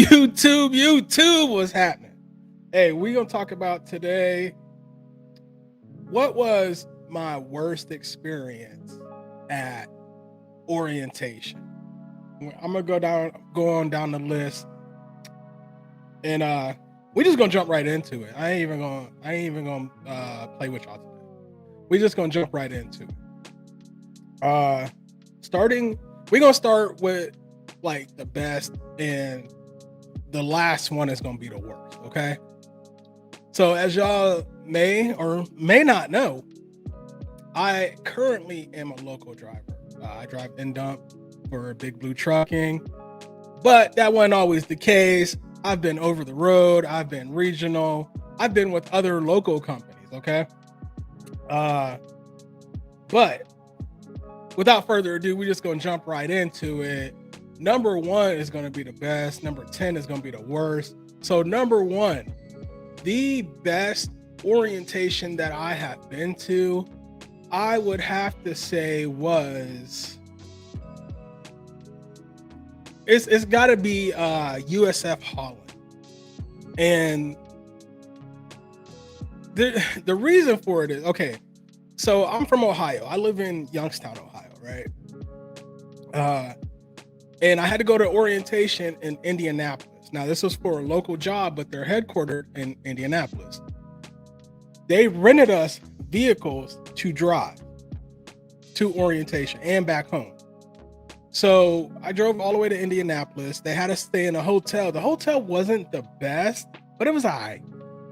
YouTube, what's happening? Hey, we're gonna talk about today what was my worst experience at orientation. I'm gonna go on down the list, and we just gonna jump right into it. I ain't even gonna play with y'all today. We just gonna jump right into it. Uh, starting, we're gonna start with like the best, and the last one is gonna be the worst. Okay. So, as y'all may or may not know, I currently am a local driver. I drive in dump for Big Blue Trucking, but that wasn't always the case. I've been over the road, I've been regional, I've been with other local companies. Okay. Uh, but without further ado, we're just going to jump right into it. Number one is going to be the best, number 10 is going to be the worst. So, number one, the best orientation that I have been to, I would have to say was it's got to be USF Holland. And the reason for it is, okay, so I'm from Ohio. I live in Youngstown, Ohio, right? And I had to go to orientation in Indianapolis. Now, this was for a local job, but they're headquartered in Indianapolis. They rented us vehicles to drive to orientation and back home. So I drove all the way to Indianapolis. They had us stay in a hotel. The hotel wasn't the best, but it was all right.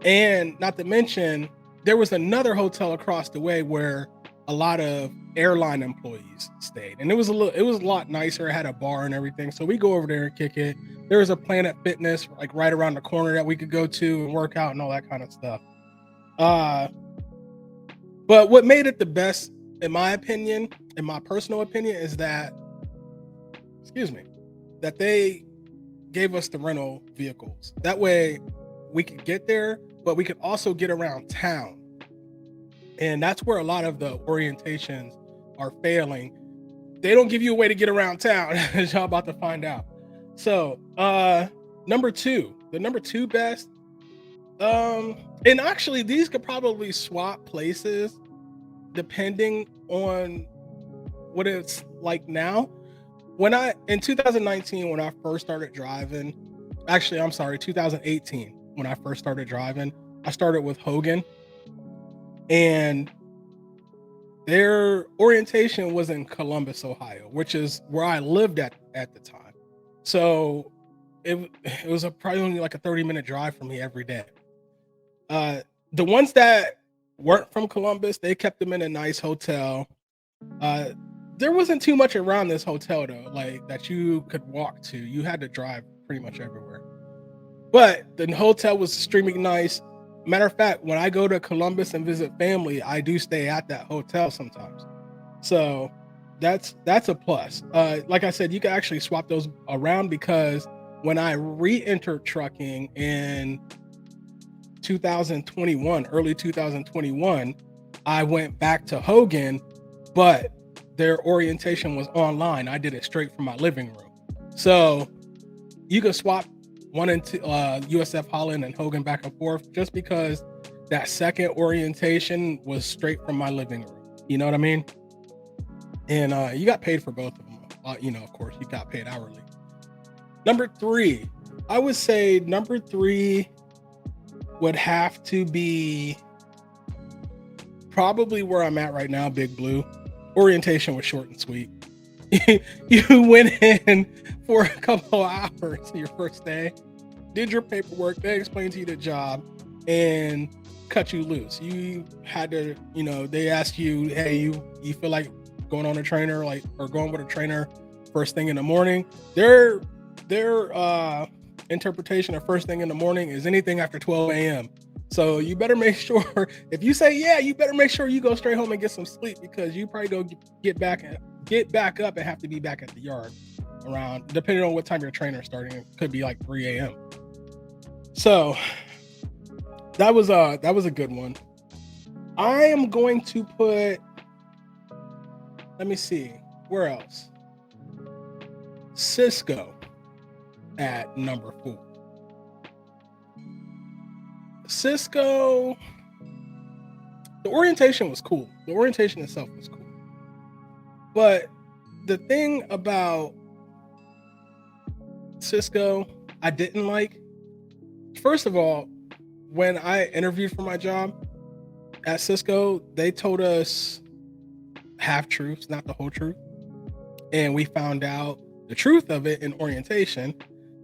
And not to mention, there was another hotel across the way where a lot of airline employees stayed, and it was a lot nicer. It had a bar and everything. So we go over there and kick it. There was a Planet Fitness like right around the corner that we could go to and work out and all that kind of stuff. But what made it the best, in my opinion, in my personal opinion, is that, that they gave us the rental vehicles. That way we could get there, but we could also get around town. And that's where a lot of the orientations are failing. They don't give you a way to get around town, as y'all about to find out. So, number two best. And actually, these could probably swap places depending on what it's like now. In 2019, when I first started driving, 2018, when I first started driving, I started with Hogan. And their orientation was in Columbus, Ohio, which is where I lived at the time. So it was probably only like a 30-minute drive for me every day. The ones that weren't from Columbus, they kept them in a nice hotel. There wasn't too much around this hotel though, like that you could walk to. You had to drive pretty much everywhere. But the hotel was extremely nice. Matter of fact, when I go to Columbus and visit family, I do stay at that hotel sometimes. So that's a plus. Like I said, you can actually swap those around, because when I re-entered trucking in 2021, early 2021, I went back to Hogan, but their orientation was online. I did it straight from my living room. So you could swap one into USF Holland and Hogan back and forth, just because that second orientation was straight from my living room. You know what I mean? And you got paid for both of them. Of course, you got paid hourly. Number three, I would say number three would have to be probably where I'm at right now, Big Blue. Orientation was short and sweet. You went in for a couple of hours your first day, did your paperwork, they explained to you the job, and cut you loose. You had to, they asked you, hey, you feel like going on a trainer, or going with a trainer first thing in the morning? Their interpretation of first thing in the morning is anything after 12 a.m. So you better make sure, if you say yeah, you better make sure you go straight home and get some sleep, because you probably go get back up and have to be back at the yard around, depending on what time your trainer's starting. It could be like 3 a.m. So that was a good one. I am going to put, let me see, where else? Cisco. at number 4. Cisco, the orientation was cool. The orientation itself was cool. But the thing about Cisco I didn't like, first of all, when I interviewed for my job at Cisco, they told us half truths, not the whole truth. And we found out the truth of it in orientation.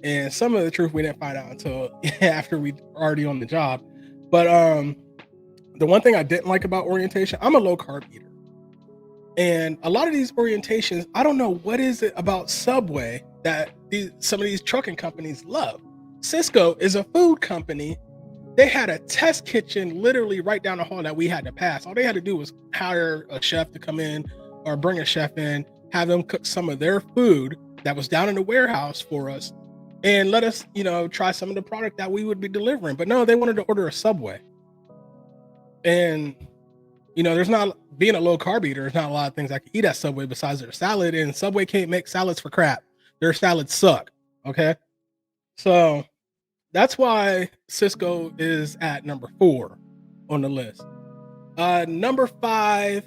And some of the truth we didn't find out until after we were already on the job. But the one thing I didn't like about orientation, I'm a low carb eater. And a lot of these orientations, I don't know what is it about Subway that some of these trucking companies love. Cisco is a food company. They had a test kitchen literally right down the hall that we had to pass. All they had to do was hire a chef to come in or bring a chef in, have them cook some of their food that was down in the warehouse for us and let us, try some of the product that we would be delivering. But no, they wanted to order a Subway. And, there's not, being a low carb eater, there's not a lot of things I can eat at Subway besides their salad, and Subway can't make salads for crap. Their salads suck. Okay. So that's why Cisco is at number 4 on the list. Number 5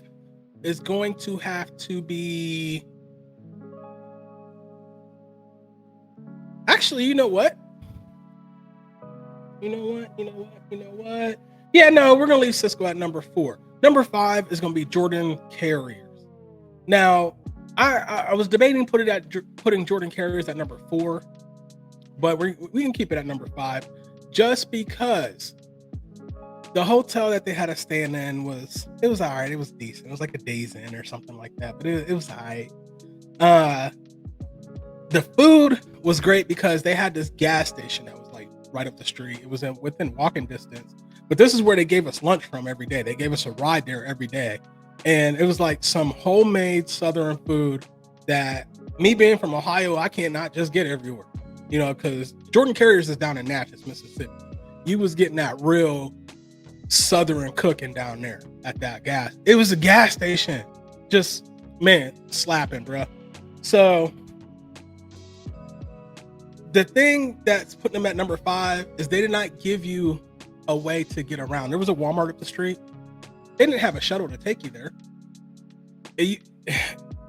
is going to have to be, actually, you know what? Yeah, no, we're going to leave Cisco at number 4. Number 5 is going to be Jordan Carriers. Now, I was debating putting Jordan Carriers at number 4, but we can keep it at number 5 just because the hotel that they had us staying in was all right. It was decent. It was like a Days Inn or something like that, but it was all right. The food was great because they had this gas station that was like right up the street. It was within walking distance. But this is where they gave us lunch from every day. They gave us a ride there every day. And it was like some homemade Southern food that, me being from Ohio, I cannot just get everywhere. Because Jordan Carriers is down in Natchez, Mississippi. You was getting that real Southern cooking down there at that gas. It was a gas station. Just, man, slapping, bro. So the thing that's putting them at number 5 is they did not give you a way to get around. There was a Walmart up the street. They didn't have a shuttle to take you there.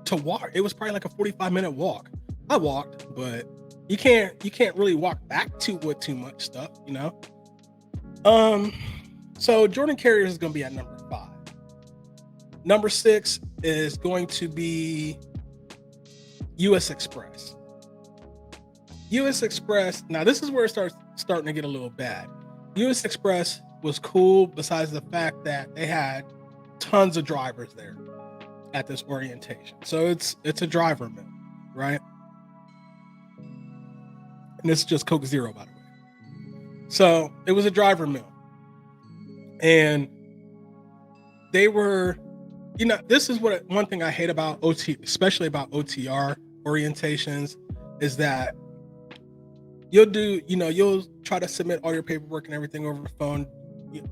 To walk, it was probably like a 45-minute walk. I walked, but you can't really walk back with too much stuff, So Jordan Carriers is going to be at number 5. Number 6 is going to be US Express. US Express, now this is where it starting to get a little bad. US Express was cool besides the fact that they had tons of drivers there at this orientation. So it's a driver mill, right? And this is just Coke Zero, by the way. So it was a driver mill. And they were, this is one thing I hate about OT, especially about OTR orientations, is that you'll try to submit all your paperwork and everything over the phone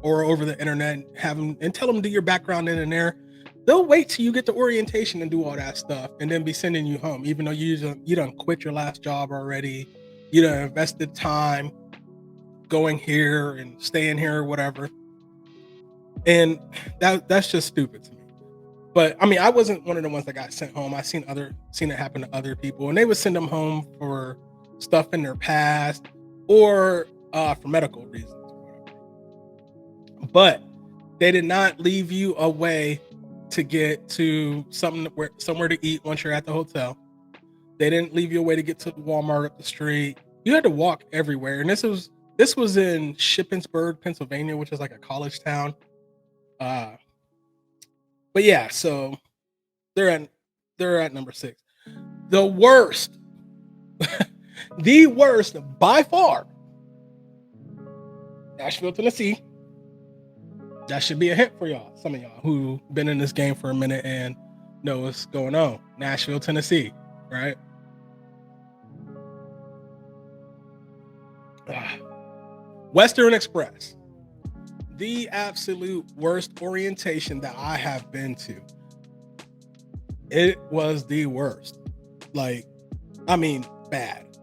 or over the internet and tell them to do your background in and there. They'll wait till you get the orientation and do all that stuff and then be sending you home, even though you done quit your last job already. You done invested time going here and staying here or whatever. And that's just stupid to me. But I mean, I wasn't one of the ones that got sent home. I seen it happen to other people, and they would send them home for stuff in their past or for medical reasons or whatever. But they did not leave you a way to get to somewhere to eat once you're at the hotel. They didn't leave you a way to get to the Walmart up the street. You had to walk everywhere. And this was in Shippensburg, Pennsylvania, which is like a college town. But yeah, so they're at number 6. The worst, the worst by far, Nashville, Tennessee. That should be a hint for y'all. Some of y'all who been in this game for a minute and know what's going on. Nashville, Tennessee, right? Western Express. The absolute worst orientation that I have been to. It was the worst. Like, I mean, bad.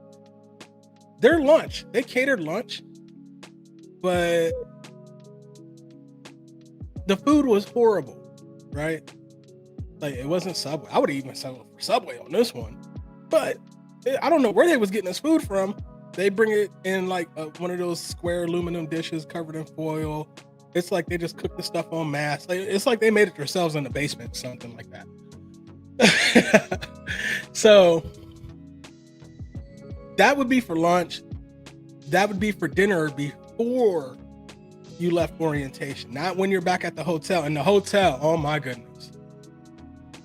their lunch, they catered lunch, but the food was horrible, right? Like, it wasn't Subway. I would even settle for Subway on this one, but I don't know where they was getting this food from. They bring it in like one of those square aluminum dishes covered in foil. It's like they just cook the stuff on mass. Like, it's like they made it themselves in the basement, something like that. So that would be for lunch. That would be for dinner before you left orientation, not when you're back at the hotel. And the hotel, oh my goodness,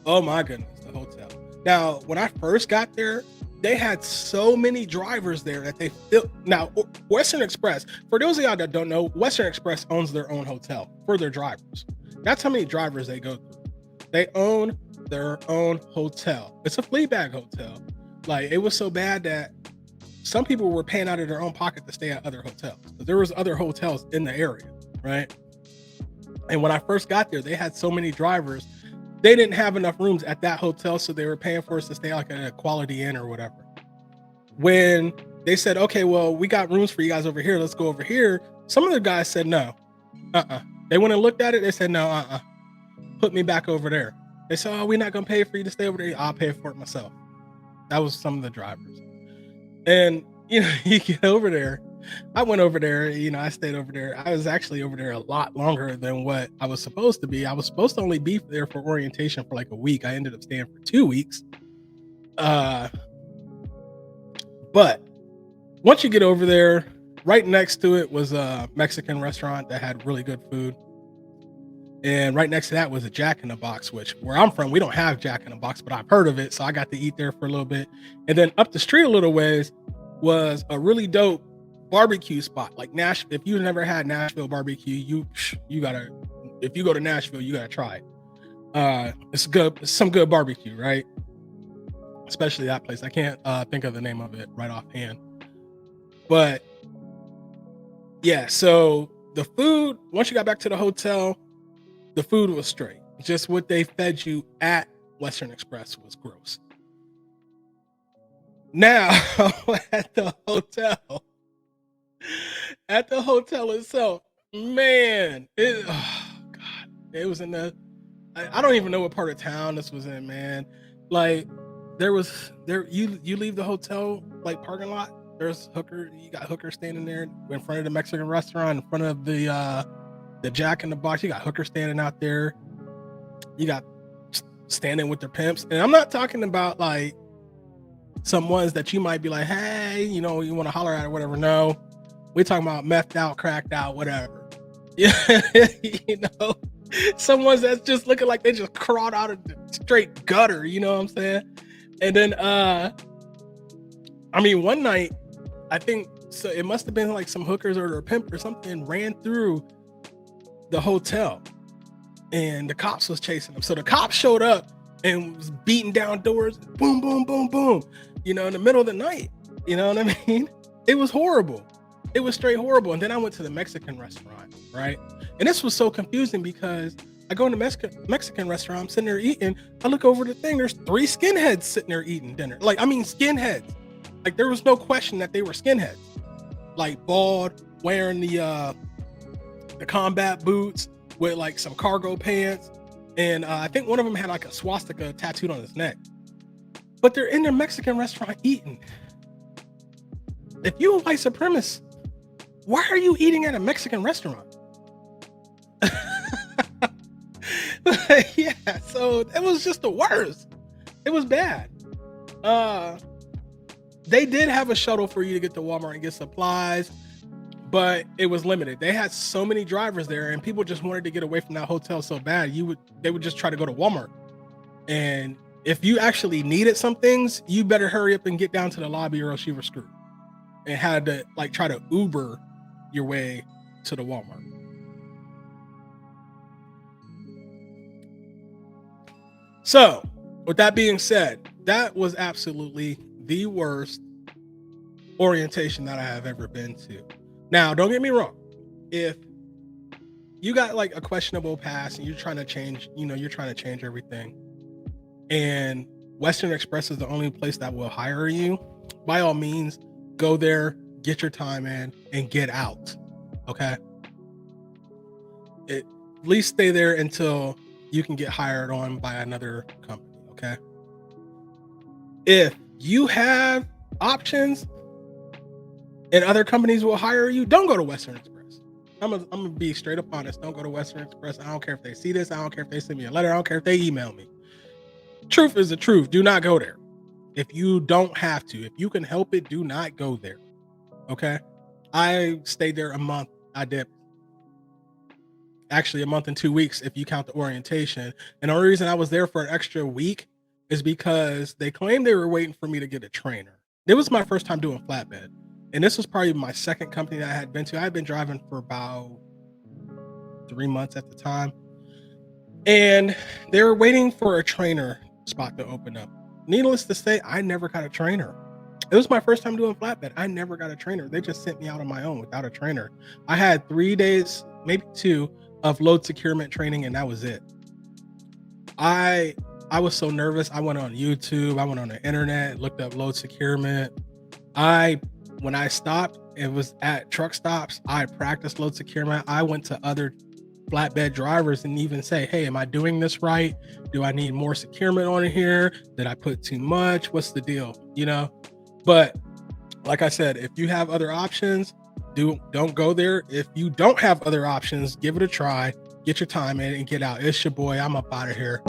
the hotel. Now, when I first got there, they had so many drivers there that they filled. Now, Western Express, for those of y'all that don't know, Western Express owns their own hotel for their drivers. That's how many drivers they go through. They own their own hotel. It's a flea bag hotel. Like, it was so bad that some people were paying out of their own pocket to stay at other hotels. But there was other hotels in the area, right? And when I first got there, they had so many drivers. They didn't have enough rooms at that hotel, so they were paying for us to stay like at a Quality Inn or whatever. When they said, okay, well, we got rooms for you guys over here, let's go over here, some of the guys said no. They went and looked at it, they said no, put me back over there. They said, oh, we're not gonna pay for you to stay over there, I'll pay for it myself. That was some of the drivers. And you know, you get over there, I went over there, you know, I stayed over there. I was actually over there a lot longer than what I was supposed to be. I was supposed to only be there for orientation for like a week. I ended up staying for 2 weeks. But once you get over there, right next to it was a Mexican restaurant that had really good food. And right next to that was a Jack in the Box, which where I'm from, we don't have Jack in the Box, but I've heard of it. So I got to eat there for a little bit. And then up the street a little ways was a really dope barbecue spot. Like Nashville, if you've never had Nashville barbecue, you gotta, if you go to Nashville, you gotta try it. It's good, it's some good barbecue, right? Especially that place. I can't think of the name of it right offhand. But yeah, so the food, once you got back to the hotel, the food was straight. Just what they fed you at Western Express was gross. Now, at the hotel itself, man, it was in the, I don't even know what part of town this was in, man. Like, you leave the hotel like parking lot, there's you got hookers standing there in front of the Mexican restaurant, in front of the Jack in the Box. You got hookers standing out there. You got standing with their pimps. And I'm not talking about like some ones that you might be like, hey, you know, you want to holler at or whatever. No, we're talking about methed out, cracked out, whatever. Yeah, you know, some ones that's just looking like they just crawled out of the straight gutter. You know what I'm saying? And then, I mean, one night, I think so. It must have been like some hookers or a pimp or something ran through the hotel, and the cops was chasing them. So the cops showed up and was beating down doors, boom, boom, boom, boom, you know, in the middle of the night. You know what I mean? It was horrible. It was straight horrible. And then I went to the Mexican restaurant, right? And this was so confusing because I go in the Mexican restaurant, I'm sitting there eating. I look over the thing, there's 3 skinheads sitting there eating dinner. Like, I mean, skinheads. Like, there was no question that they were skinheads. Like, bald, wearing the combat boots with like some cargo pants. And I think one of them had like a swastika tattooed on his neck. But they're in their Mexican restaurant eating. If you're a white supremacist, why are you eating at a Mexican restaurant? Yeah, so it was just the worst. It was bad. They did have a shuttle for you to get to Walmart and get supplies, but it was limited. They had so many drivers there, and people just wanted to get away from that hotel so bad. They would just try to go to Walmart. And if you actually needed some things, you better hurry up and get down to the lobby, or else you were screwed. And had to like try to Uber your way to the Walmart. So, with that being said, that was absolutely the worst orientation that I have ever been to. Now, don't get me wrong. If you got like a questionable pass and you're trying to change, you're trying to change everything, and Western Express is the only place that will hire you, by all means, go there, get your time in, and get out. Okay. At least stay there until you can get hired on by another company. Okay. If you have options and other companies will hire you, don't go to Western Express. I'm gonna be straight up honest. Don't go to Western Express. I don't care if they see this. I don't care if they send me a letter. I don't care if they email me. Truth is the truth. Do not go there. If you don't have to, if you can help it, do not go there. Okay. I stayed there a month. I dipped. Actually, a month and 2 weeks if you count the orientation. And the only reason I was there for an extra week is because they claimed they were waiting for me to get a trainer. It was my first time doing flatbed. And this was probably my second company that I had been to. I had been driving for about 3 months at the time. And they were waiting for a trainer spot to open up. Needless to say, I never got a trainer. It was my first time doing flatbed. I never got a trainer. They just sent me out on my own without a trainer. I had 3 days, maybe 2, of load securement training, and that was it. I was so nervous. I went on YouTube. I went on the internet, looked up load securement. When I stopped, it was at truck stops. I practiced load securement. I went to other flatbed drivers and even say, hey, am I doing this right? Do I need more securement on here? Did I put too much? What's the deal? But like I said, if you have other options, don't go there. If you don't have other options, give it a try, get your time in and get out. It's your boy. I'm up out of here.